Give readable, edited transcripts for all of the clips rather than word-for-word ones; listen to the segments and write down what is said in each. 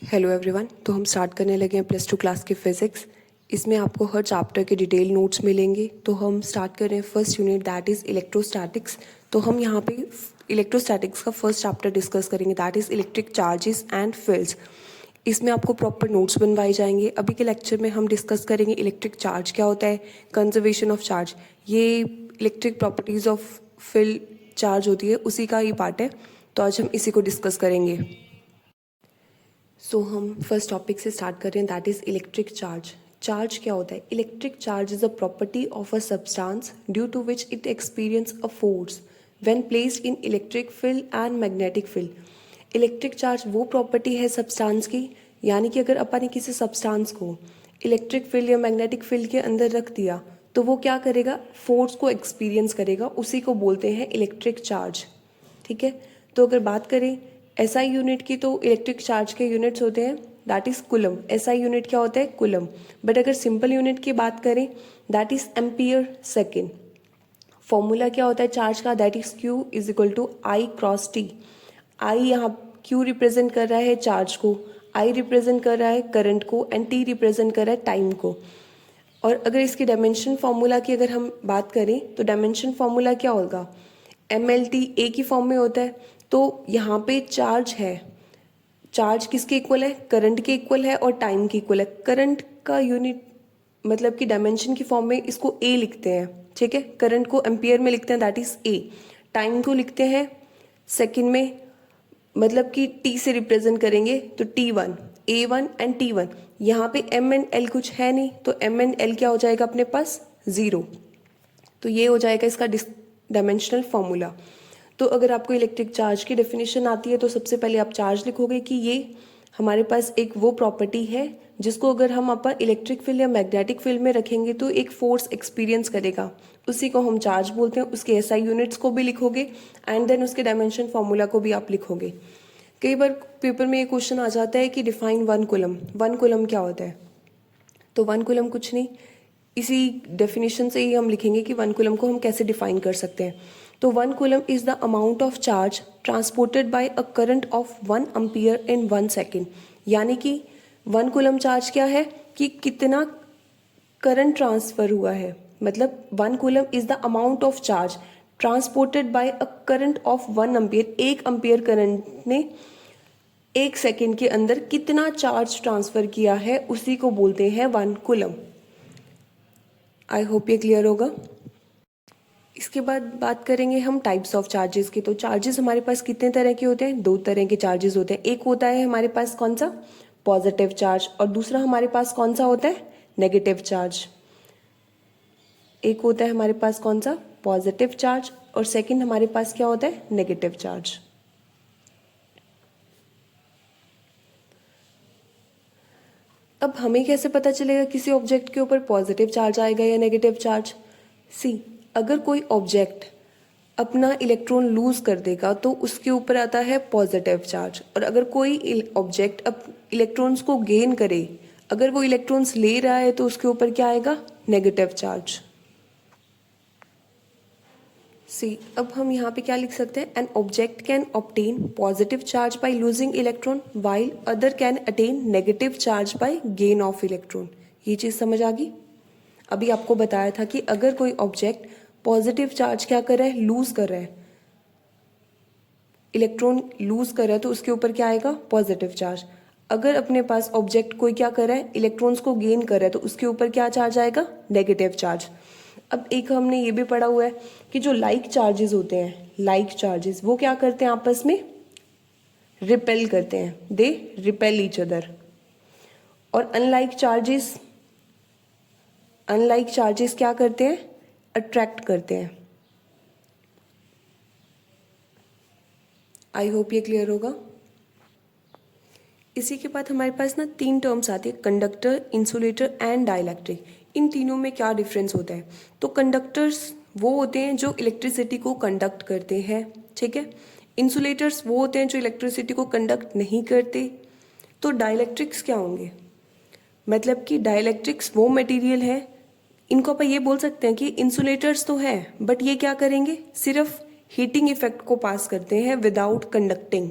Hello everyone. तो हम start करने लगे हैं +2 क्लास की फ़िज़िक्स। इसमें आपको हर चैप्टर के डिटेल नोट्स मिलेंगे। तो हम स्टार्ट कर रहे हैं first unit, that is electrostatics. तो हम यहाँ पे इलेक्ट्रोस्टैटिक्स का फर्स्ट चैप्टर डिस्कस करेंगे, that is electric charges and fields. इसमें आपको प्रॉपर नोट्स बनवाए जाएंगे। अभी के लेक्चर में हम डिस्कस करेंगे इलेक्ट्रिक चार्ज क्या होता है, कंजर्वेशन ऑफ चार्ज, ये electric properties of field charge होती है, उसी का ही पार्ट है। तो आज हम इसी को डिस्कस करेंगे। सो हम फर्स्ट टॉपिक से स्टार्ट कर रहे हैं, that is electric charge. Charge क्या होता है? Electric charge is a property of a substance due to which it experience a force when placed in electric field and magnetic field. Electric charge वो property है substance की, यानी कि अगर अपन ने किसी सब्सटेंस को इलेक्ट्रिक फील्ड या मैग्नेटिक फील्ड के अंदर रख दिया तो वो क्या करेगा? फोर्स को एक्सपीरियंस करेगा, उसी को बोलते हैं इलेक्ट्रिक चार्ज। ठीक है। तो अगर बात करें एसआई यूनिट की, तो इलेक्ट्रिक चार्ज के यूनिट्स होते हैं that is coulomb. SI unit क्या होता है? कुलम। बट अगर सिंपल यूनिट की बात करें that is ampere second. Formula क्या होता है चार्ज का? That is Q is equal to I cross T. I यहाँ क्यू रिप्रेजेंट कर रहा है चार्ज को, आई रिप्रेजेंट कर रहा है करंट को, एंड टी रिप्रेजेंट कर रहा है टाइम को। और अगर इसकी डायमेंशन फॉर्मूला की अगर हम बात करें तो डायमेंशन फॉर्मूला क्या होगा? MLT ए की फॉर्म में होता है। तो यहाँ पे चार्ज है, चार्ज किसके इक्वल है? करंट के इक्वल है और टाइम के इक्वल है। करंट का यूनिट मतलब कि डायमेंशन की फॉर्म में इसको ए लिखते हैं। ठीक है। करंट को एम्पियर में लिखते हैं, दैट इज ए। टाइम को लिखते हैं सेकेंड में, मतलब कि टी से रिप्रेजेंट करेंगे तो T1, A1 एंड T1। यहाँ पे M एंड L कुछ है नहीं, तो M एंड L क्या हो जाएगा अपने पास? 0। तो ये हो जाएगा इसका डायमेंशनल फॉर्मूला। तो अगर आपको इलेक्ट्रिक चार्ज की डेफिनेशन आती है तो सबसे पहले आप चार्ज लिखोगे कि ये हमारे पास एक वो प्रॉपर्टी है जिसको अगर हम अपन इलेक्ट्रिक फील्ड या मैग्नेटिक फील्ड में रखेंगे तो एक फोर्स एक्सपीरियंस करेगा, उसी को हम चार्ज बोलते हैं। उसके एसआई यूनिट्स को भी लिखोगे एंड देन उसके डायमेंशन फॉर्मूला को भी आप लिखोगे। कई बार पेपर में ये क्वेश्चन आ जाता है कि डिफाइन 1 कूलम। 1 कूलम क्या होता है? तो 1 कूलम कुछ नहीं, इसी डेफिनेशन से ही हम लिखेंगे कि 1 कूलम को हम कैसे डिफाइन कर सकते हैं। तो 1 coulomb is the amount of charge transported by a current of 1 ampere in 1 second. यानी कि 1 कूलम चार्ज क्या है कि कितना करंट ट्रांसफर हुआ है। मतलब 1 coulomb is the amount of charge transported by a current of 1 ampere. 1 ampere current ने 1 सेकेंड के अंदर कितना चार्ज ट्रांसफर किया है, उसी को बोलते हैं 1 कूलम। आई होप ये क्लियर होगा। इसके बाद बात करेंगे हम टाइप्स ऑफ चार्जेस की। तो चार्जेस हमारे पास कितने तरह के होते हैं? 2 तरह के चार्जेस होते हैं। एक होता है हमारे पास कौन सा? Positive charge. और दूसरा हमारे पास कौन सा होता है? Negative charge. एक होता है हमारे पास कौन सा? पॉजिटिव चार्ज, और सेकंड हमारे पास क्या होता है? Negative charge. अब हमें कैसे पता चलेगा किसी ऑब्जेक्ट के ऊपर पॉजिटिव चार्ज आएगा या नेगेटिव चार्ज? सी, अगर कोई ऑब्जेक्ट अपना इलेक्ट्रॉन लूज कर देगा तो उसके ऊपर आता है पॉजिटिव चार्ज। और अगर कोई ऑब्जेक्ट अब इलेक्ट्रॉन्स को गेन करे, अगर वो इलेक्ट्रॉन्स ले रहा है तो उसके ऊपर क्या आएगा? Negative charge. सी, अब हम यहाँ पे क्या लिख सकते हैं? An object can obtain positive charge by losing electron while other can attain negative charge by gain of electron. ये चीज़ समझ आ गई? अभी आपको बताया था कि अगर कोई ऑब्जेक्ट पॉजिटिव चार्ज क्या कर रहा है? लूज कर रहा है, इलेक्ट्रॉन लूज कर रहा है, तो उसके ऊपर क्या आएगा? Positive charge. अगर अपने पास ऑब्जेक्ट कोई क्या कर रहा है? इलेक्ट्रॉन्स को गेन कर रहा है, तो उसके ऊपर क्या चार्ज आएगा? Negative charge. अब एक हमने ये भी पढ़ा हुआ है कि जो लाइक चार्जेस होते हैं, लाइक चार्जेस वो क्या करते हैं? आपस में रिपेल करते हैं, दे रिपेल ईच अदर। और अनलाइक चार्जेस क्या करते हैं? अट्रैक्ट करते हैं। आई होप ये क्लियर होगा। इसी के बाद हमारे पास ना 3 टर्म्स आती है, कंडक्टर, इंसुलेटर एंड डाइलेक्ट्रिक। इन तीनों में क्या डिफरेंस होता है? तो कंडक्टर्स वो होते हैं जो इलेक्ट्रिसिटी को कंडक्ट करते हैं। ठीक है। इंसुलेटर्स वो होते हैं जो इलेक्ट्रिसिटी को कंडक्ट नहीं करते। तो डाइलेक्ट्रिक्स क्या होंगे? मतलब कि डाइलेक्ट्रिक्स वो मटेरियल है, इनको अपन ये बोल सकते हैं कि इंसुलेटर्स तो है बट ये क्या करेंगे? सिर्फ हीटिंग इफेक्ट को पास करते हैं विदाउट कंडक्टिंग।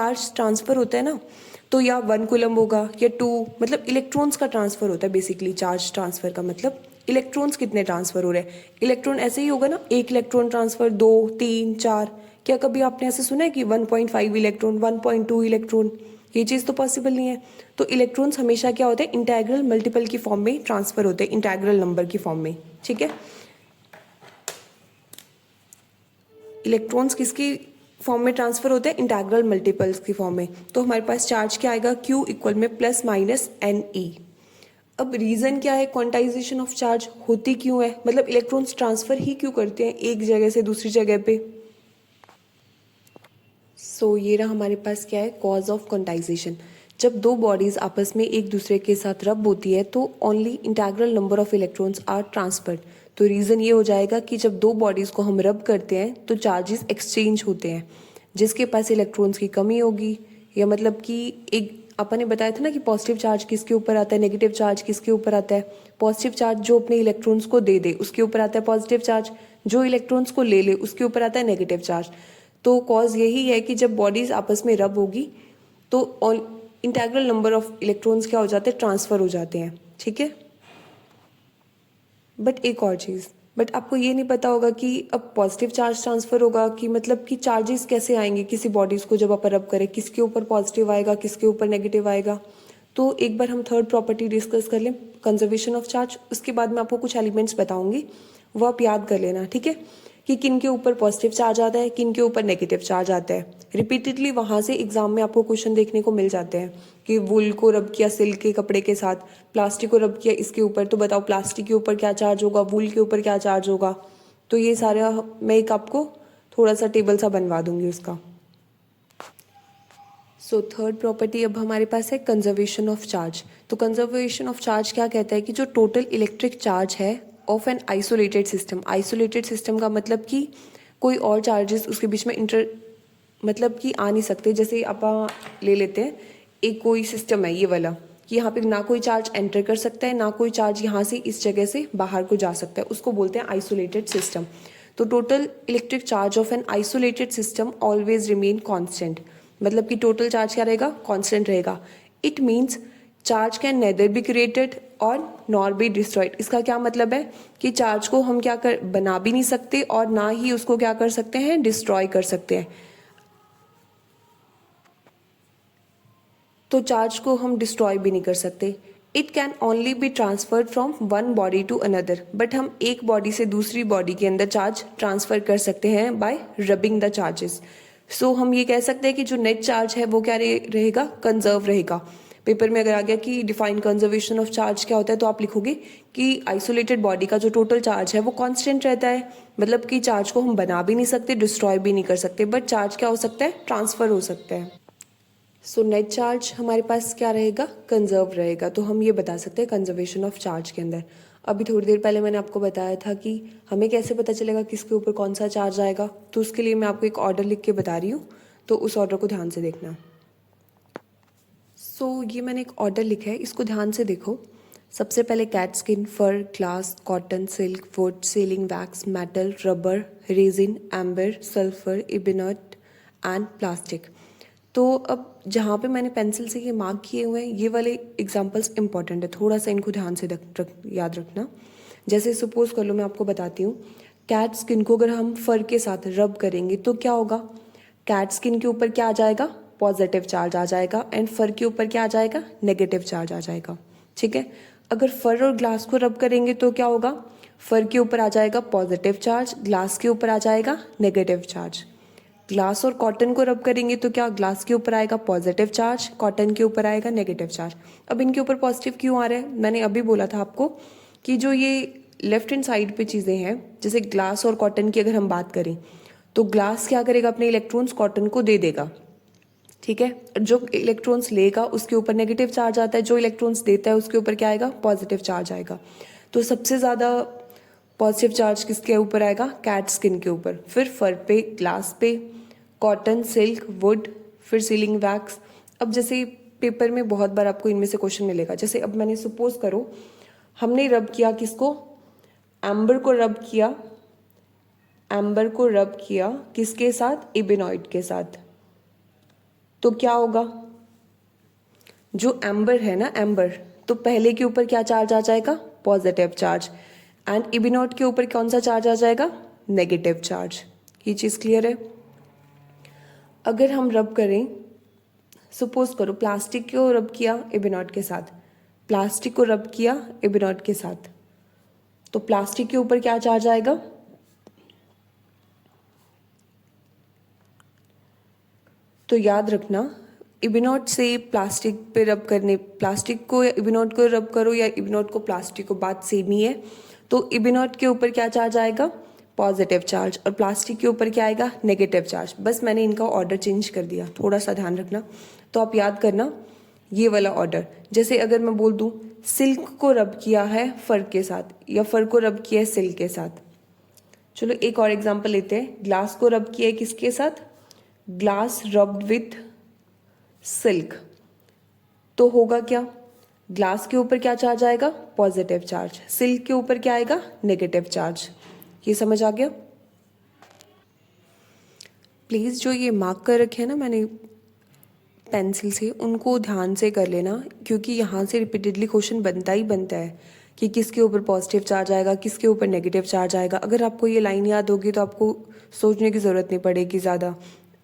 चार्ज ट्रांसफर होता है ना, तो या 1 कूलम होगा या 2, मतलब इलेक्ट्रॉन्स का ट्रांसफर होता है बेसिकली। चार्ज ट्रांसफर का मतलब इलेक्ट्रॉन्स कितने ट्रांसफर हो रहे हैं। इलेक्ट्रॉन ऐसे ही होगा ना, 1 इलेक्ट्रॉन ट्रांसफर, 2, 3, 4। क्या कभी आपने ऐसे सुना है कि 1.5 इलेक्ट्रॉन, 1.2 इलेक्ट्रॉन? ये चीज़ तो पॉसिबल नहीं है। तो इलेक्ट्रॉन्स हमेशा क्या होते हैं, इंटेग्रल मल्टीपल की फॉर्म में ट्रांसफर होते हैं, इंटेग्रल नंबर की फॉर्म में। ठीक है, इलेक्ट्रॉन्स किसकी फॉर्म में ट्रांसफर होता है, इंटीग्रल मल्टीपल्स की फॉर्म में। तो हमारे पास चार्ज क्या आएगा, Q इक्वल में प्लस माइनस NE। अब रीज़न क्या है, क्वांटाइजेशन ऑफ चार्ज होती क्यों है, मतलब इलेक्ट्रॉन्स ट्रांसफर ही क्यों करते हैं एक जगह से दूसरी जगह पे। सो ये रहा हमारे पास क्या है, कॉज ऑफ क्वांटाइजेशन। जब दो बॉडीज आपस में एक दूसरे के साथ रब होती है तो only integral number of electrons are transferred. तो रीज़न ये हो जाएगा कि जब दो बॉडीज़ को हम रब करते हैं तो चार्जेस एक्सचेंज होते हैं। जिसके पास इलेक्ट्रॉन्स की कमी होगी, या मतलब कि एक अपन ने बताया था ना कि पॉजिटिव चार्ज किसके ऊपर आता है, नेगेटिव चार्ज किसके ऊपर आता है। पॉजिटिव चार्ज जो अपने इलेक्ट्रॉन्स को दे दे उसके ऊपर आता है पॉजिटिव चार्ज, जो इलेक्ट्रॉन्स को ले ले उसके ऊपर आता है नेगेटिव चार्ज। तो कॉज यही है कि जब बॉडीज आपस में रब होगी तो इंटीग्रल नंबर ऑफ इलेक्ट्रॉन्स क्या हो जाते हैं, ट्रांसफर हो जाते हैं। ठीक है, बट एक और चीज़, बट आपको ये नहीं पता होगा कि अब पॉजिटिव चार्ज ट्रांसफर होगा कि मतलब कि चार्जेस कैसे आएंगे किसी बॉडीज को जब आप रब करें, किसके ऊपर पॉजिटिव आएगा किसके ऊपर नेगेटिव आएगा। तो एक बार हम थर्ड प्रॉपर्टी डिस्कस कर लें, कंजर्वेशन ऑफ चार्ज। उसके बाद मैं आपको कुछ एलिमेंट्स बताऊंगी, वो आप याद कर लेना। ठीक है, कि किन के ऊपर पॉजिटिव चार्ज आता है, किन के ऊपर नेगेटिव चार्ज आता है। रिपीटेडली वहाँ से एग्जाम में आपको क्वेश्चन देखने को मिल जाते हैं कि वुल को रब किया सिल्क के कपड़े के साथ, प्लास्टिक को रब किया इसके ऊपर, तो बताओ प्लास्टिक के ऊपर क्या चार्ज होगा, वुल के ऊपर क्या चार्ज होगा। तो ये सारा मैं एक आपको थोड़ा सा टेबल सा बनवा दूंगी उसका। सो थर्ड प्रॉपर्टी अब हमारे पास है कंजर्वेशन ऑफ चार्ज। तो कंजर्वेशन ऑफ चार्ज क्या कहता है कि जो टोटल इलेक्ट्रिक चार्ज है of an isolated system, isolated system का मतलब कि कोई और चार्जेस उसके बीच में मतलब कि आ नहीं सकते। जैसे आप ले लेते हैं एक कोई सिस्टम है ये वाला, कि यहाँ पे ना कोई चार्ज एंटर कर सकता है ना कोई चार्ज यहाँ से इस जगह से बाहर को जा सकता है, उसको बोलते हैं आइसोलेटेड सिस्टम। तो total electric charge of an isolated system always remain constant, मतलब कि टोटल चार्ज क्या रहेगा, कांस्टेंट रहेगा। It means charge can nether be created और नॉर बी डिस्ट्रॉयड। इसका क्या मतलब है कि चार्ज को हम क्या कर बना भी नहीं सकते और ना ही उसको क्या कर सकते हैं, डिस्ट्रॉय कर सकते हैं। तो चार्ज को हम डिस्ट्रॉय भी नहीं कर सकते। It can only be transferred from one body to another, but हम एक बॉडी से दूसरी बॉडी के अंदर चार्ज ट्रांसफर कर सकते हैं बाय रबिंग द चार्जेस। सो हम ये कह सकते हैं कि जो नेट चार्ज है वो क्या रहेगा, कंजर्व रहेगा। पेपर में अगर आ गया कि डिफाइन कंजर्वेशन ऑफ चार्ज क्या होता है, तो आप लिखोगे कि आइसोलेटेड बॉडी का जो टोटल चार्ज है वो कांस्टेंट रहता है, मतलब कि चार्ज को हम बना भी नहीं सकते डिस्ट्रॉय भी नहीं कर सकते, बट चार्ज क्या हो सकता है, ट्रांसफर हो सकता है। सो नेट चार्ज हमारे पास क्या रहेगा, कंजर्व रहेगा। तो हम ये बता सकते हैं कंजर्वेशन ऑफ चार्ज के अंदर। अभी थोड़ी देर पहले मैंने आपको बताया था कि हमें कैसे पता चलेगा किसके ऊपर कौन सा चार्ज आएगा, तो उसके लिए मैं आपको एक ऑर्डर लिख के बता रही हूँ, तो उस ऑर्डर को ध्यान से देखना। सो ये मैंने एक ऑर्डर लिखा है, इसको ध्यान से देखो। सबसे पहले cat skin, fur, glass, cotton, silk, wood, sealing wax, metal, rubber, resin, amber, sulphur, ebonite and plastic. तो अब जहाँ पे मैंने पेंसिल से ये मार्क किए हुए हैं ये वाले एग्जांपल्स इंपॉर्टेंट है, थोड़ा सा इनको ध्यान से याद रखना। जैसे सपोज कर लो, मैं आपको बताती हूँ, कैट स्किन को अगर हम फर के साथ रब करेंगे तो क्या होगा, कैट स्किन के ऊपर क्या आ जाएगा, पॉजिटिव चार्ज आ जाएगा, एंड फर के ऊपर क्या आ जाएगा, नेगेटिव चार्ज आ जाएगा। ठीक है, अगर फर और ग्लास को रब करेंगे तो क्या होगा, फर के ऊपर आ जाएगा पॉजिटिव चार्ज, ग्लास के ऊपर आ जाएगा नेगेटिव चार्ज। ग्लास और कॉटन को रब करेंगे तो क्या, ग्लास के ऊपर आएगा पॉजिटिव चार्ज, कॉटन के ऊपर आएगा नेगेटिव चार्ज। अब इनके ऊपर पॉजिटिव क्यों आ रहा है, मैंने अभी बोला था आपको कि जो ये लेफ्ट हैंड साइड पे चीज़ें हैं, जैसे ग्लास और कॉटन की अगर हम बात करें तो ग्लास क्या करेगा, अपने इलेक्ट्रॉन्स कॉटन को दे देगा। ठीक है, जो इलेक्ट्रॉन्स लेगा उसके ऊपर नेगेटिव चार्ज आता है, जो इलेक्ट्रॉन्स देता है उसके ऊपर क्या आएगा, पॉजिटिव चार्ज आएगा। तो सबसे ज़्यादा पॉजिटिव चार्ज किसके ऊपर आएगा, कैट स्किन के ऊपर, फिर फर पे, ग्लास पे, कॉटन, सिल्क, वुड, फिर सीलिंग वैक्स। अब जैसे पेपर में बहुत बार आपको इनमें से क्वेश्चन मिलेगा, जैसे अब मैंने सपोज करो हमने रब किया किसको, एम्बर को रब किया, एम्बर को रब किया किसके साथ, इबेनॉइड के साथ। तो क्या होगा, जो एम्बर है ना, एम्बर, तो पहले के ऊपर क्या चार्ज आ जाएगा, पॉजिटिव चार्ज, एंड इबेनॉइड के ऊपर कौन सा चार्ज आ जाएगा, नेगेटिव चार्ज। ये चीज़ क्लियर है। अगर हम रब करें, सपोज करो प्लास्टिक को रब किया इबेनॉइड के साथ, प्लास्टिक को रब किया इबेनॉइड के साथ, तो प्लास्टिक के ऊपर क्या चार्ज आएगा, तो याद रखना, इबिनॉट से प्लास्टिक पे रब करने, प्लास्टिक को या इबिनॉट को रब करो या इबिनॉट को प्लास्टिक को, बात सेम ही है। तो इबिनॉट के ऊपर क्या चार्ज आएगा, पॉजिटिव चार्ज, और प्लास्टिक के ऊपर क्या आएगा, नेगेटिव चार्ज। बस मैंने इनका ऑर्डर चेंज कर दिया, थोड़ा सा ध्यान रखना। तो आप याद करना ये वाला ऑर्डर। जैसे अगर मैं बोल दूं सिल्क को रब किया है फर के साथ, या फर को रब किया है सिल्क के साथ। चलो एक और एग्जांपल लेते हैं, ग्लास को रब किया है किसके साथ, ग्लास रब्ड विथ सिल्क। तो होगा क्या, ग्लास के ऊपर क्या चार्ज आएगा, पॉजिटिव चार्ज, सिल्क के ऊपर क्या आएगा, नेगेटिव चार्ज। ये समझ आ गया। प्लीज जो ये मार्क कर रखे हैं ना मैंने पेंसिल से, उनको ध्यान से कर लेना, क्योंकि यहाँ से रिपीटेडली क्वेश्चन बनता ही बनता है कि किसके ऊपर पॉजिटिव चार्ज आएगा, किसके ऊपर नेगेटिव चार्ज आएगा। अगर आपको ये लाइन याद होगी तो आपको सोचने की ज़रूरत नहीं पड़ेगी ज़्यादा,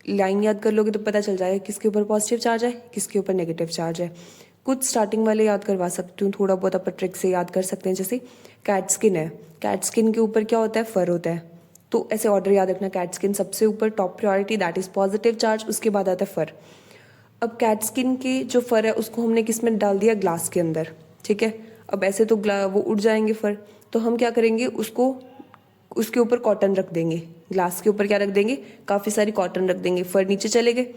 लाइन याद कर लोगे तो पता चल जाएगा किसके ऊपर पॉजिटिव चार्ज है, किसके ऊपर नेगेटिव चार्ज है। कुछ स्टार्टिंग वाले याद करवा सकती हूँ, थोड़ा बहुत अपन ट्रिक से याद कर सकते हैं। जैसे कैट स्किन है, कैट स्किन के ऊपर क्या होता है, फर होता है। तो ऐसे ऑर्डर याद रखना, कैट स्किन सबसे ऊपर top priority, that is positive charge, उसके बाद आता है फर। अब कैट स्किन के जो फर है उसको हमने किस में डाल दिया, ग्लास के अंदर, ठीक है। अब ऐसे तो वो उड़ जाएंगे फर, तो हम क्या करेंगे, उसको उसके ऊपर कॉटन रख देंगे, ग्लास के ऊपर क्या रख देंगे, काफ़ी सारी कॉटन रख देंगे, फर नीचे चले गए।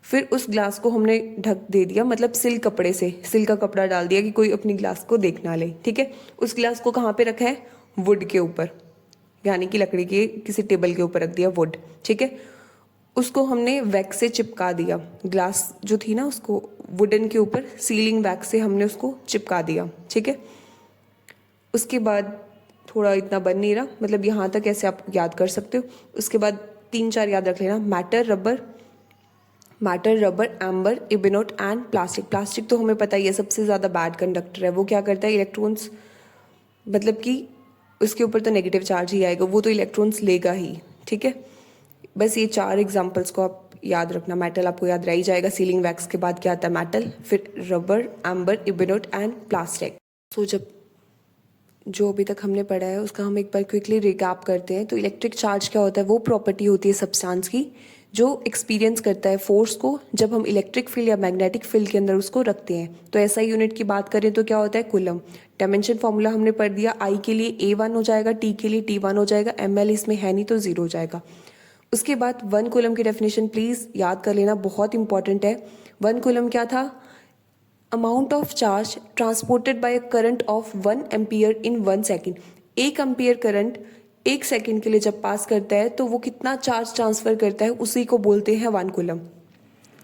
फिर उस ग्लास को हमने ढक दे दिया, मतलब सिल्क कपड़े से, सिल्क का कपड़ा डाल दिया कि कोई अपनी ग्लास को देख ना ले, ठीक है। उस ग्लास को कहाँ पे रखा है, वुड के ऊपर, यानी कि लकड़ी के किसी टेबल के ऊपर रख दिया, वुड, ठीक है। उसको हमने वैक्स से चिपका दिया, ग्लास जो थी ना उसको वुडन के ऊपर सीलिंग वैक्स से हमने उसको चिपका दिया, ठीक है। उसके बाद थोड़ा इतना बन नहीं रहा, मतलब यहाँ तक ऐसे आप याद कर सकते हो। उसके बाद 3-4 याद रख लेना, matter, rubber, amber, ebonite and plastic. Plastic तो हमें पता ही है सबसे ज़्यादा बैड कंडक्टर है, वो क्या करता है, इलेक्ट्रॉन्स, मतलब कि उसके ऊपर तो नेगेटिव चार्ज ही आएगा, वो तो इलेक्ट्रॉन्स लेगा ही, ठीक है। बस ये 4 एग्जाम्पल्स को आप याद रखना। मेटल आपको याद रह ही जाएगा, सीलिंग वैक्स के बाद क्या आता है, मेटल, फिर rubber, amber, ebonite and plastic. तो जब जो अभी तक हमने पढ़ा है उसका हम एक बार क्विकली रिकैप करते हैं। तो इलेक्ट्रिक चार्ज क्या होता है, वो प्रॉपर्टी होती है सब्सटेंस की जो एक्सपीरियंस करता है फोर्स को जब हम इलेक्ट्रिक फील्ड या मैग्नेटिक फील्ड के अंदर उसको रखते हैं। तो ऐसा यूनिट की बात करें तो क्या होता है, कूलम। डायमेंशन फॉर्मूला हमने पढ़ दिया, आई के लिए A1 हो जाएगा, टी के लिए T1 हो जाएगा, ml इसमें है नहीं तो 0 हो जाएगा। उसके बाद 1 कूलम की डेफिनेशन प्लीज याद कर लेना, बहुत इंपॉर्टेंट है। 1 कूलम क्या था, amount of charge transported by a current of 1 ampere in 1 second. 1 ampere current 1 second के लिए जब पास करता है तो वो कितना चार्ज ट्रांसफर करता है, उसी को बोलते हैं 1 कूलम।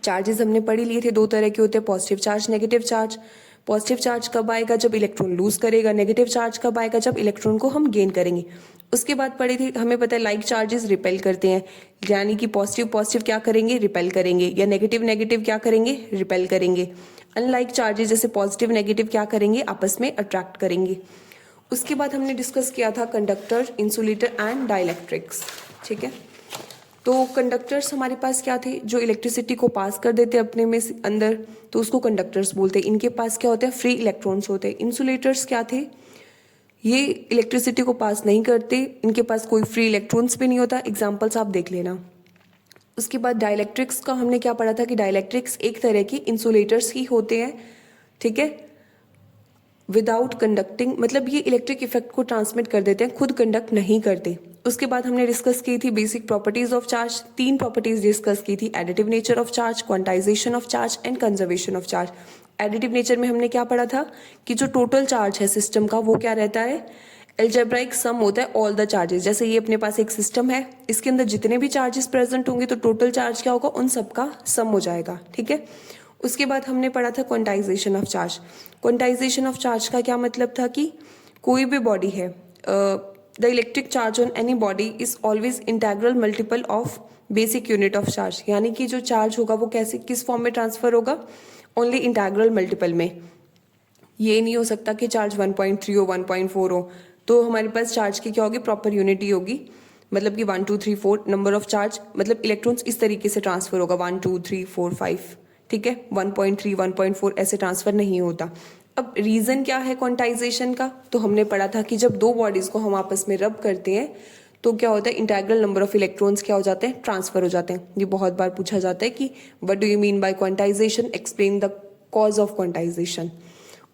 चार्जेस हमने पढ़ लिए थे, 2 तरह के होते हैं, positive charge, negative charge. Positive charge कब आएगा, जब इलेक्ट्रॉन लूज करेगा। नेगेटिव चार्ज कब आएगा, जब इलेक्ट्रॉन को हम गेन करेंगे। उसके बाद पढ़े थे, हमें पता है लाइक चार्जेस रिपेल करते हैं, यानी कि पॉजिटिव क्या करेंगे, रिपेल करेंगे, या नेगेटिव क्या करेंगे, रिपेल करेंगे। अनलाइक चार्जेस जैसे पॉजिटिव नेगेटिव क्या करेंगे, आपस में अट्रैक्ट करेंगे। उसके बाद हमने डिस्कस किया था कंडक्टर, इंसुलेटर एंड डाइलेक्ट्रिक्स, ठीक है। तो कंडक्टर्स हमारे पास क्या थे, जो इलेक्ट्रिसिटी को पास कर देते अपने में अंदर, तो उसको कंडक्टर्स बोलते हैं। इनके पास क्या होते हैं, फ्री इलेक्ट्रॉन्स होते हैं। इंसुलेटर्स क्या थे, ये इलेक्ट्रिसिटी को पास नहीं करते, इनके पास कोई फ्री इलेक्ट्रॉन्स भी नहीं होता। एग्जाम्पल्स आप देख लेना। उसके बाद डाइलेक्ट्रिक्स का हमने क्या पढ़ा था कि डाइलेक्ट्रिक्स एक तरह की इंसुलेटर्स ही होते हैं, ठीक है, विदाउट कंडक्टिंग, मतलब ये इलेक्ट्रिक इफेक्ट को ट्रांसमिट कर देते हैं, खुद कंडक्ट नहीं करते। उसके बाद हमने डिस्कस की थी basic properties of charge, 3 properties discuss की थी, additive nature of charge, quantization of charge and conservation of charge. Additive nature में हमने क्या पढ़ा था कि जो टोटल चार्ज है सिस्टम का वो क्या रहता है, एल्जेब्राइक सम होता है ऑल द चार्जेस। जैसे ये अपने पास एक सिस्टम है, इसके अंदर जितने भी चार्जेस प्रेजेंट होंगे तो टोटल चार्ज क्या होगा, उन सबका सम हो जाएगा, ठीक है। उसके बाद हमने पढ़ा था quantization of charge. Quantization of charge का क्या मतलब था कि कोई भी बॉडी है, the electric charge on any body is always integral multiple of basic unit of charge, यानी कि जो चार्ज होगा वो कैसे किस फॉर्म में ट्रांसफर होगा, ओनली इंटेग्रल मल्टीपल में। ये नहीं हो सकता कि चार्ज 1.3 हो 1.4 हो, तो हमारे पास चार्ज की क्या होगी, प्रॉपर यूनिटी होगी, मतलब कि 1 2 3 4 नंबर ऑफ चार्ज, मतलब इलेक्ट्रॉन्स इस तरीके से ट्रांसफर होगा 1 2 3 4 5, ठीक है। 1.3 1.4 ऐसे ट्रांसफर नहीं होता। अब रीजन क्या है क्वांटाइजेशन का, तो हमने पढ़ा था कि जब 2 बॉडीज को हम आपस में रब करते हैं तो क्या होता है, इंटेग्रल नंबर ऑफ इलेक्ट्रॉन्स क्या हो जाते हैं, ट्रांसफर हो जाते हैं। ये बहुत बार पूछा जाता है कि what do you mean by quantization, explain the cause of quantization.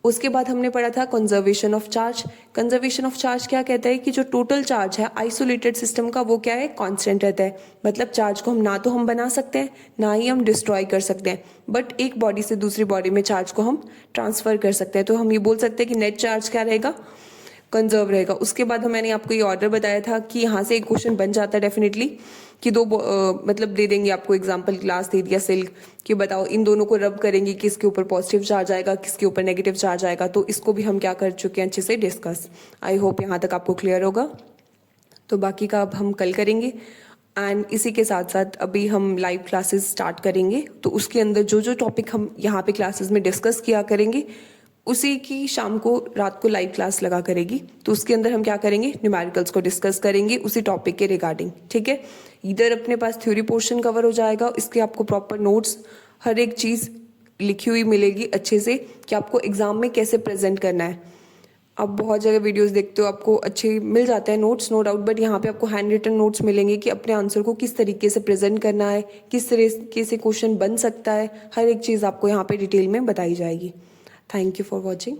उसके बाद हमने पढ़ा था conservation of charge. Conservation of charge क्या कहता है कि जो टोटल चार्ज है आइसोलेटेड सिस्टम का वो क्या है, कांस्टेंट रहता है। मतलब चार्ज को हम ना तो हम बना सकते हैं ना ही हम डिस्ट्रॉय कर सकते हैं, बट एक बॉडी से दूसरी बॉडी में चार्ज को हम ट्रांसफर कर सकते हैं। तो हम ये बोल सकते हैं कि नेट चार्ज क्या रहेगा, कंजर्व रहेगा। उसके बाद मैंने आपको ये ऑर्डर बताया था कि यहाँ से एक क्वेश्चन बन जाता है डेफिनेटली कि मतलब दे देंगे आपको एग्जांपल, क्लास दे दिया सिल्क कि बताओ इन दोनों को रब करेंगे, किसके ऊपर पॉजिटिव चार्ज आएगा, किसके ऊपर नेगेटिव चार्ज आएगा। तो इसको भी हम क्या कर चुके हैं, अच्छे से डिस्कस। आई होप यहाँ तक आपको क्लियर होगा। तो बाकी का अब हम कल करेंगे। एंड इसी के साथ साथ अभी हम लाइव क्लासेस स्टार्ट करेंगे, तो उसके अंदर जो जो टॉपिक हम यहाँ पे क्लासेस में डिस्कस किया करेंगे उसी की शाम को रात को लाइव क्लास लगा करेगी। तो उसके अंदर हम क्या करेंगे, न्यूमेरिकल्स को डिस्कस करेंगे उसी टॉपिक के रिगार्डिंग। ठीक है, इधर अपने पास थ्योरी पोर्शन कवर हो जाएगा, इसके आपको प्रॉपर नोट्स हर एक चीज़ लिखी हुई मिलेगी अच्छे से कि आपको एग्जाम में कैसे प्रेजेंट करना है। आप बहुत जगह वीडियोस देखते हो, आपको अच्छे मिल जाते हैं नोट्स, नो डाउट, बट यहाँ पे आपको हैंड रिटन नोट्स मिलेंगे कि अपने आंसर को किस तरीके से प्रेजेंट करना है, किस तरीके से क्वेश्चन बन सकता है, हर एक चीज़ आपको यहाँ पे डिटेल में बताई जाएगी। Thank you for watching.